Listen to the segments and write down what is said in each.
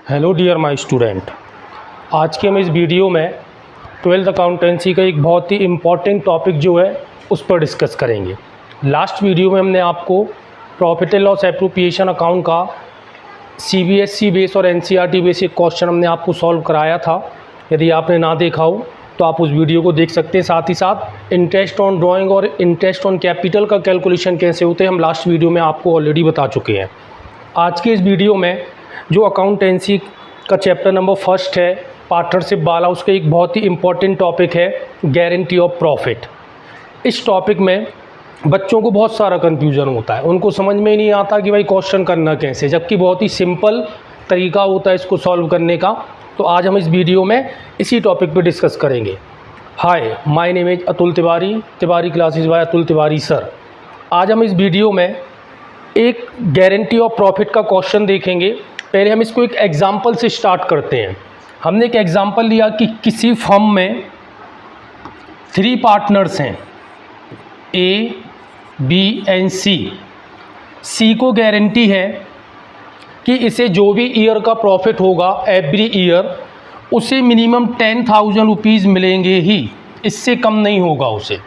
Hello dear my student, आज के हम इस वीडियो में 12th अकाउंटेंसी का एक बहुत ही इम्पॉर्टेंट टॉपिक जो है उस पर डिस्कस करेंगे। लास्ट वीडियो में हमने आपको profit and loss appropriation account का सीबीएसई बेस और एनसीईआरटी बेस एक क्वेश्चन हमने आपको सॉल्व कराया था। यदि आपने ना देखा हो तो आप उस वीडियो को देख सकते हैं। साथ ही साथ इंटरेस्ट ऑन ड्राइंग और इंटरेस्ट ऑन कैपिटल का कैलकुलेशन कैसे होते हैं हम लास्ट वीडियो में आपको ऑलरेडी बता चुके हैं। आज के इस वीडियो में जो अकाउंटेंसी का चैप्टर नंबर फर्स्ट है पार्टनरशिप वाला, उसका एक बहुत ही इम्पॉर्टेंट टॉपिक है गारंटी ऑफ प्रॉफिट। इस टॉपिक में बच्चों को बहुत सारा कन्फ्यूजन होता है, उनको समझ में ही नहीं आता कि भाई क्वेश्चन करना कैसे, जबकि बहुत ही सिंपल तरीका होता है इसको सॉल्व करने का। तो आज हम इस वीडियो में इसी टॉपिक पे डिस्कस करेंगे। Hi, my name is Atul Tiwari, Tiwari classes by Atul Tiwari sir. आज हम इस वीडियो में एक गारंटी ऑफ प्रॉफिट का क्वेश्चन देखेंगे। पहले हम इसको एक एग्जाम्पल से स्टार्ट करते हैं। हमने एक एग्जाम्पल लिया कि किसी फर्म में 3 पार्टनर्स हैं, ए, बी एंड सी। सी को गारंटी है कि इसे जो भी ईयर का प्रॉफिट होगा एवरी ईयर उसे मिनिमम 10,000 रुपीज़ मिलेंगे ही, इससे कम नहीं होगा उसे।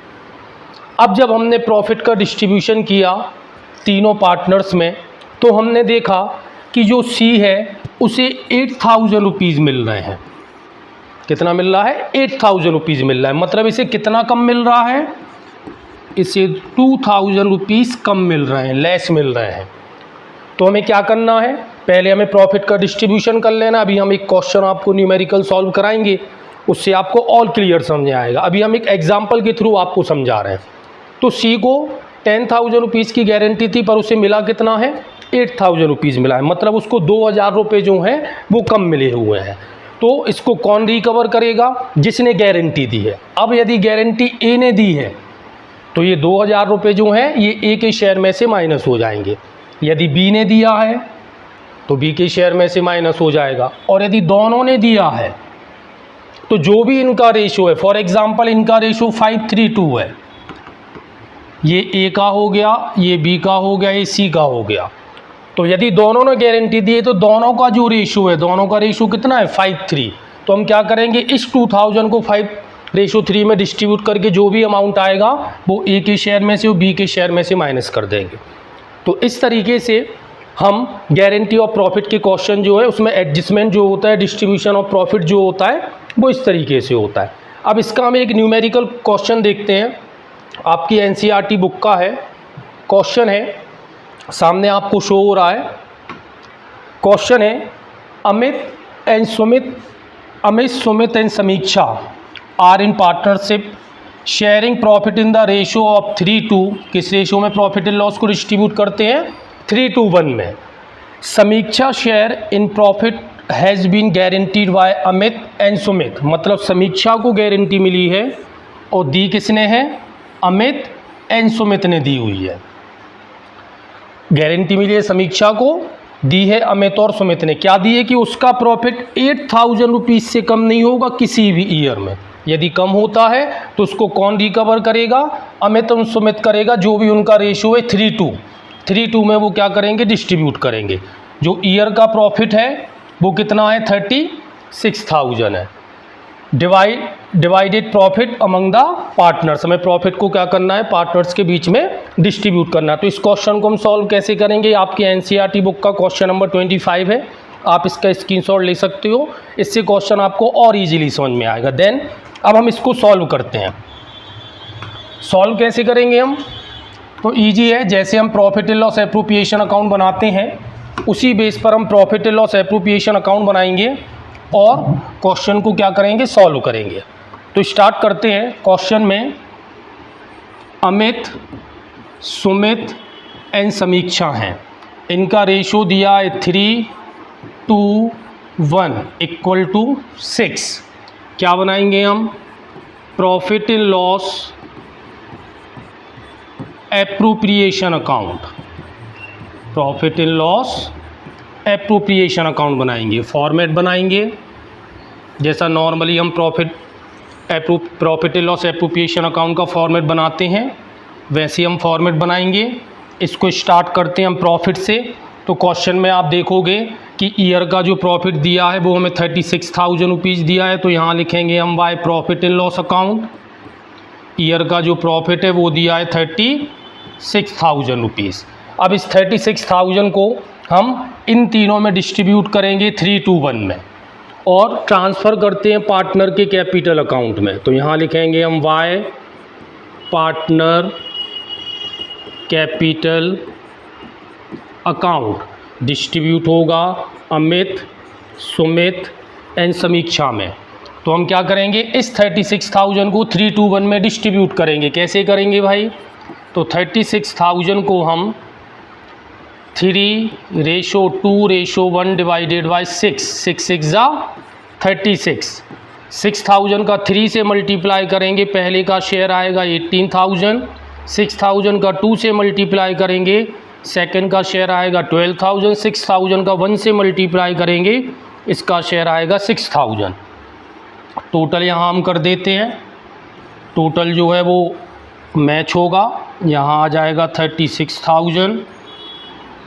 अब जब हमने प्रॉफिट का डिस्ट्रीब्यूशन किया तीनों पार्टनर्स में, तो हमने देखा कि जो सी है उसे 8,000 रुपीज़ मिल रहे हैं। कितना मिल रहा है? 8,000 रुपीज़ मिल रहा है। मतलब इसे कितना कम मिल रहा है? इसे 2,000 रुपीज़ कम मिल रहे हैं, लेस मिल रहे हैं। तो हमें क्या करना है? पहले हमें प्रॉफिट का डिस्ट्रीब्यूशन कर लेना। अभी हम एक क्वेश्चन आपको न्यूमेरिकल सॉल्व कराएंगे, उससे आपको ऑल क्लियर समझ आएगा। अभी हम एक एग्जाम्पल के थ्रू आपको समझा रहे हैं। तो सी को 10,000 रुपीज़ की गारंटी थी, पर उसे मिला कितना है? 8,000 रुपीज़ मिला है। मतलब उसको 2,000 रुपये जो हैं वो कम मिले हुए हैं। तो इसको कौन रिकवर करेगा? जिसने गारंटी दी है। अब यदि गारंटी ए ने दी है तो ये 2,000 रुपये जो हैं ये ए के शेयर में से माइनस हो जाएंगे। यदि बी ने दिया है तो बी के शेयर में से माइनस हो जाएगा। और यदि दोनों ने दिया है तो जो भी इनका रेशो है, फॉर एग्जाम्पल इनका रेशो 5:3:2 है, ये ए का हो गया, ये बी का हो गया, ये सी का हो गया। तो यदि दोनों ने गारंटी दी है तो दोनों का जो रेशो है, दोनों का रेशो कितना है? 5:3। तो हम क्या करेंगे? इस 2,000 को 5:3 में डिस्ट्रीब्यूट करके जो भी अमाउंट आएगा वो ए के शेयर में से और बी के शेयर में से माइनस कर देंगे। तो इस तरीके से हम गारंटी ऑफ प्रॉफिट के क्वेश्चन जो है उसमें एडजस्टमेंट जो होता है, डिस्ट्रीब्यूशन ऑफ प्रॉफिट जो होता है वो इस तरीके से होता है। अब इसका हम एक न्यूमेरिकल क्वेश्चन देखते हैं। आपकी एनसीईआरटी बुक का है, क्वेश्चन है, सामने आपको शो हो रहा है। क्वेश्चन है Amit, Sumit and Samiksha are in partnership sharing profit in the ratio of 3:2। किस रेशो में प्रॉफिट एंड लॉस को डिस्ट्रीब्यूट करते हैं? 3:1 में। Samiksha share in profit has been guaranteed by Amit and Sumit. मतलब समीक्षा को गारंटी मिली है और दी किसने है? अमित एंड सुमित ने दी हुई है। गारंटी मिली है समीक्षा को, दी है अमित और सुमित ने। क्या दी है? कि उसका प्रॉफिट 8,000 रुपीज़ से कम नहीं होगा किसी भी ईयर में। यदि कम होता है तो उसको कौन रिकवर करेगा? अमित और सुमित करेगा। जो भी उनका रेशियो है 3:2 में वो क्या करेंगे? डिस्ट्रीब्यूट करेंगे। जो ईयर का प्रॉफिट है वो कितना है? 36,000 है। Divided profit among the partners. हमें प्रॉफिट को क्या करना है? पार्टनर्स के बीच में डिस्ट्रीब्यूट करना है। तो इस क्वेश्चन को हम सॉल्व कैसे करेंगे? आपकी एनसीईआरटी बुक का क्वेश्चन नंबर 25 है, आप इसका स्क्रीनशॉट ले सकते हो। इससे क्वेश्चन आपको और इजीली समझ में आएगा। देन अब हम इसको सॉल्व करते हैं। सॉल्व कैसे करेंगे हम? तो ईजी है। जैसे हम profit and loss appropriation account बनाते हैं उसी बेस पर हम profit and loss appropriation account बनाएंगे और क्वेश्चन को क्या करेंगे? सॉल्व करेंगे। तो स्टार्ट करते हैं। क्वेश्चन में अमित, सुमित एंड समीक्षा हैं। इनका रेशो दिया है 3:1 = 6। क्या बनाएंगे हम? Profit and loss appropriation account. Profit and loss appropriation account बनाएंगे। फॉर्मेट बनाएंगे जैसा नॉर्मली हम profit and loss appropriation account का फॉर्मेट बनाते हैं वैसे हम फॉर्मेट बनाएंगे। इसको स्टार्ट करते हैं हम प्रॉफिट से। तो क्वेश्चन में आप देखोगे कि ईयर का जो प्रॉफिट दिया है वो हमें 36,000 रुपीज़ दिया है, तो यहाँ लिखेंगे हम by profit and loss account. Year का जो प्रॉफिट है वो दिया है 36,000 रुपीज़। अब इस 36,000 को हम इन तीनों में डिस्ट्रीब्यूट करेंगे 3-2-1 में और ट्रांसफ़र करते हैं पार्टनर के कैपिटल अकाउंट में। तो यहाँ लिखेंगे हम Y partner capital account, distribute होगा अमित, सुमित एंड समीक्षा में। तो हम क्या करेंगे, इस 36,000 को 3-2-1 में डिस्ट्रीब्यूट करेंगे। कैसे करेंगे भाई, तो 36,000 को हम 3:2:1 डिवाइडेड बाई 6, 6 जा 36, 6,000 का 3 से मल्टीप्लाई करेंगे, पहले का शेयर आएगा 18,000, 6,000 का 2 से मल्टीप्लाई करेंगे, सेकंड का शेयर आएगा 12,000, 6,000 का 1 से मल्टीप्लाई करेंगे, इसका शेयर आएगा 6,000। टोटल यहाँ हम कर देते हैं, टोटल जो है वो मैच होगा, यहाँ आ जाएगा 36,000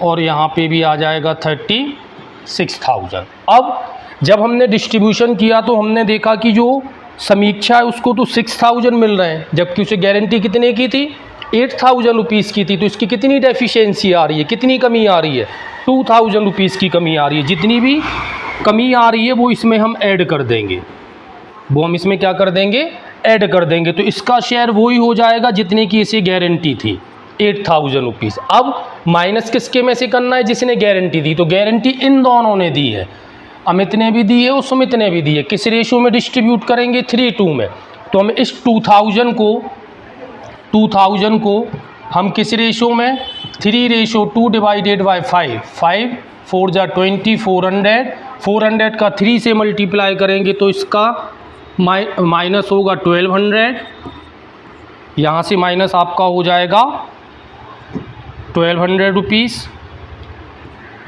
और यहाँ पे भी आ जाएगा 36,000। अब जब हमने डिस्ट्रीब्यूशन किया तो हमने देखा कि जो समीक्षा है उसको तो 6,000 मिल रहे हैं, जबकि उसे गारंटी कितने की थी, 8,000 रुपीज़ की थी। तो इसकी कितनी डेफिशिएंसी आ रही है, कितनी कमी आ रही है, 2,000 रुपीज़ की कमी आ रही है। जितनी भी कमी आ रही है वो इसमें हम ऐड कर देंगे, वो हम इसमें क्या कर देंगे, ऐड कर देंगे। तो इसका शेयर वही हो जाएगा जितने की इसे गारंटी थी, 8,000 रुपीज़। अब माइनस किसके में से करना है, जिसने गारंटी दी। तो गारंटी इन दोनों ने दी है, अमित ने भी दी है और सुमित ने भी दी है। किस रेशो में डिस्ट्रीब्यूट करेंगे, 3:2 में। तो हम इस 2,000 को हम किस रेशो में, 3:2 डिवाइडेड बाई 5, 5 4 जा 20, 400 का 3 से मल्टीप्लाई करेंगे तो इसका माइनस होगा 1200, यहाँ से माइनस आपका हो जाएगा 1200 रुपीज़,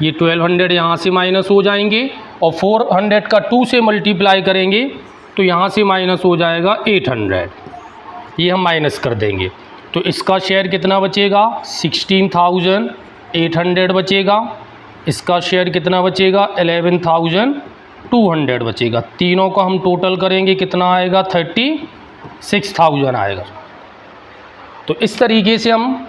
ये 1200 यहाँ से माइनस हो जाएंगे और 400 का 2 से मल्टीप्लाई करेंगे तो यहाँ से माइनस हो जाएगा 800, ये हम माइनस कर देंगे। तो इसका शेयर कितना बचेगा, 16,800 बचेगा। इसका शेयर कितना बचेगा, 11,200 बचेगा। तीनों का हम टोटल करेंगे कितना आएगा, 36,000 आएगा। तो इस तरीके से हम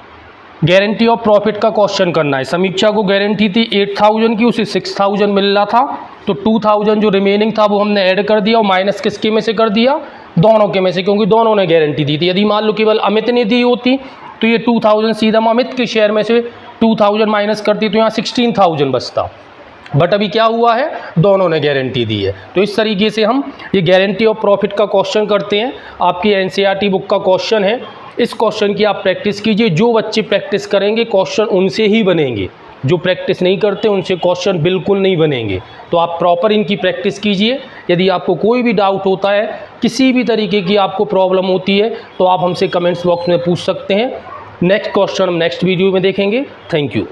गारंटी ऑफ प्रॉफिट का क्वेश्चन करना है। समीक्षा को गारंटी थी 8,000 की, उसे 6,000 मिल रहा था, तो 2,000 जो रिमेनिंग था वो हमने ऐड कर दिया और माइनस किसके में से कर दिया, दोनों के में से, क्योंकि दोनों ने गारंटी दी थी। यदि मान लो केवल अमित ने दी होती तो ये 2,000 सीधा अमित के शेयर में से 2,000 माइनस करती तो यहाँ 16,000 बचता, बट अभी क्या हुआ है, दोनों ने गारंटी दी है। तो इस तरीके से हम ये गारंटी ऑफ प्रॉफिट का क्वेश्चन करते हैं। आपकी एनसीईआरटी बुक का क्वेश्चन है, इस क्वेश्चन की आप प्रैक्टिस कीजिए। जो बच्चे प्रैक्टिस करेंगे क्वेश्चन उनसे ही बनेंगे, जो प्रैक्टिस नहीं करते उनसे क्वेश्चन बिल्कुल नहीं बनेंगे। तो आप प्रॉपर इनकी प्रैक्टिस कीजिए। यदि आपको कोई भी डाउट होता है, किसी भी तरीके की आपको प्रॉब्लम होती है, तो आप हमसे कमेंट्स बॉक्स में पूछ सकते हैं। नेक्स्ट क्वेश्चन हम नेक्स्ट वीडियो में देखेंगे। Thank you.